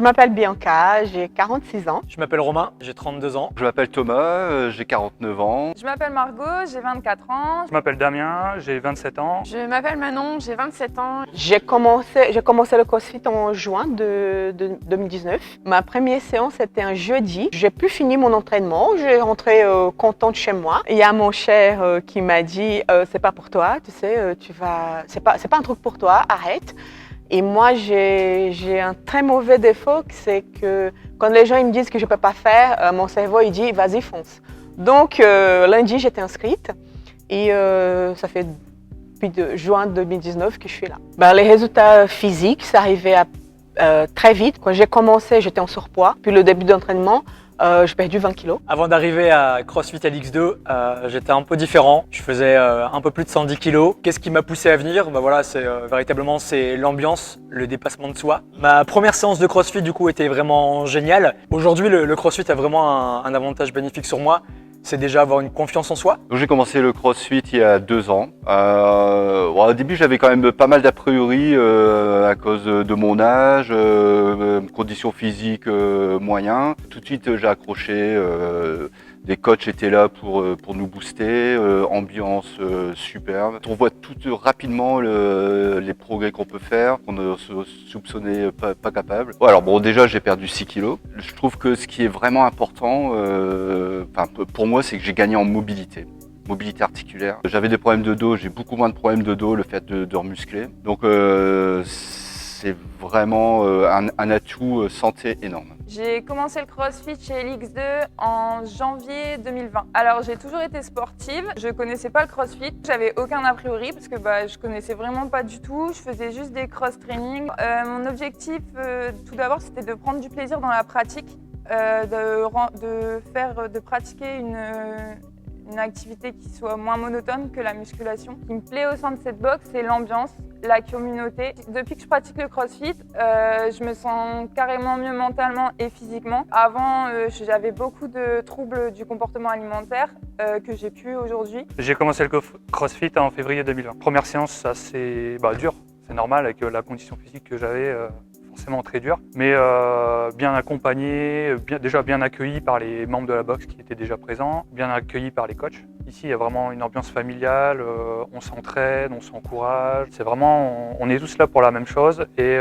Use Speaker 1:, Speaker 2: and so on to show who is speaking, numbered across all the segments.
Speaker 1: Je m'appelle Bianca, j'ai 46 ans.
Speaker 2: Je m'appelle Romain, j'ai 32 ans.
Speaker 3: Je m'appelle Thomas, j'ai 49 ans.
Speaker 4: Je m'appelle Margot, j'ai 24 ans.
Speaker 5: Je m'appelle Damien, j'ai 27 ans.
Speaker 6: Je m'appelle Manon, j'ai 27 ans.
Speaker 1: J'ai commencé le CrossFit en juin de 2019. Ma première séance était un jeudi. J'ai pu finir mon entraînement, j'ai rentré contente chez moi. Il y a mon cher qui m'a dit c'est pas pour toi, tu sais, c'est pas un truc pour toi, arrête. Et moi, j'ai un très mauvais défaut, c'est que quand les gens ils me disent que je ne peux pas faire, mon cerveau il dit vas-y fonce. Donc lundi, j'étais inscrite et ça fait depuis juin 2019 que je suis là. Les résultats physiques, ça arrivait très vite. Quand j'ai commencé, j'étais en surpoids. Puis le début d'entraînement, j'ai perdu 20 kilos.
Speaker 2: Avant d'arriver à CrossFit LX2, j'étais un peu différent. Je faisais un peu plus de 110 kilos. Qu'est-ce qui m'a poussé à venir? Voilà, c'est véritablement l'ambiance, le dépassement de soi. Ma première séance de CrossFit du coup était vraiment géniale. Aujourd'hui, le CrossFit a vraiment un avantage bénéfique sur moi. C'est déjà avoir une confiance en soi.
Speaker 3: J'ai commencé le CrossFit il y a 2 ans. Au début, j'avais quand même pas mal d'a priori à cause de mon âge, conditions physiques moyens. Tout de suite, j'ai accroché. Les coachs étaient là pour nous booster, ambiance superbe. On voit tout rapidement les progrès qu'on peut faire, qu'on ne se soupçonnait pas capable. Alors bon, déjà j'ai perdu 6 kilos. Je trouve que ce qui est vraiment important, pour moi, c'est que j'ai gagné en mobilité articulaire. J'avais des problèmes de dos, j'ai beaucoup moins de problèmes de dos, le fait de remuscler. Donc c'est vraiment un atout santé énorme.
Speaker 4: J'ai commencé le CrossFit chez LX2 en janvier 2020. Alors j'ai toujours été sportive, je connaissais pas le CrossFit, j'avais aucun a priori parce que je connaissais vraiment pas du tout, je faisais juste des cross-training. Mon objectif tout d'abord c'était de prendre du plaisir dans la pratique, de pratiquer une activité qui soit moins monotone que la musculation. Ce qui me plaît au sein de cette box, c'est l'ambiance, la communauté. Depuis que je pratique le CrossFit, je me sens carrément mieux mentalement et physiquement. Avant, j'avais beaucoup de troubles du comportement alimentaire que j'ai plus aujourd'hui.
Speaker 5: J'ai commencé le CrossFit en février 2020. Première séance, ça c'est dur, c'est normal avec la condition physique que j'avais. Forcément très dur, mais bien accompagné, déjà bien accueilli par les membres de la boxe qui étaient déjà présents, bien accueilli par les coachs. Ici, il y a vraiment une ambiance familiale, on s'entraide, on s'encourage. C'est vraiment, on est tous là pour la même chose et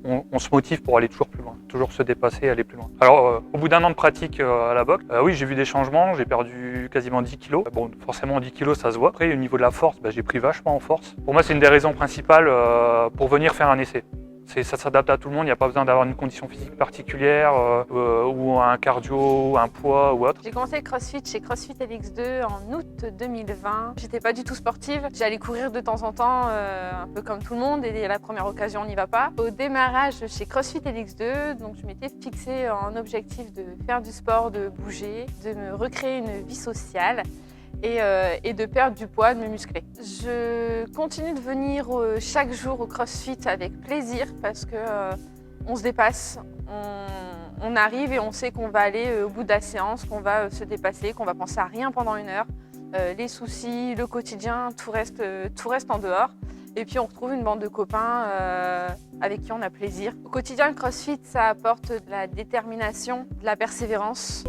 Speaker 5: on se motive pour aller toujours plus loin, toujours se dépasser et aller plus loin. Alors, au bout d'un an de pratique à la boxe, oui, j'ai vu des changements, j'ai perdu quasiment 10 kilos. Bon, forcément, 10 kilos, ça se voit. Après, au niveau de la force, j'ai pris vachement en force. Pour moi, c'est une des raisons principales pour venir faire un essai. Ça s'adapte à tout le monde, il n'y a pas besoin d'avoir une condition physique particulière ou un cardio, un poids ou autre.
Speaker 6: J'ai commencé le CrossFit chez CrossFit LX2 en août 2020. J'étais pas du tout sportive, j'allais courir de temps en temps, un peu comme tout le monde, et à la première occasion on n'y va pas. Au démarrage chez CrossFit LX2, donc je m'étais fixé un objectif de faire du sport, de bouger, de me recréer une vie sociale. Et de perdre du poids, de me muscler. Je continue de venir chaque jour au CrossFit avec plaisir parce qu'on se dépasse, on arrive et on sait qu'on va aller au bout de la séance, qu'on va se dépasser, qu'on va penser à rien pendant 1 heure. Les soucis, le quotidien, tout reste en dehors. Et puis on retrouve une bande de copains avec qui on a plaisir. Au quotidien, le CrossFit, ça apporte de la détermination, de la persévérance.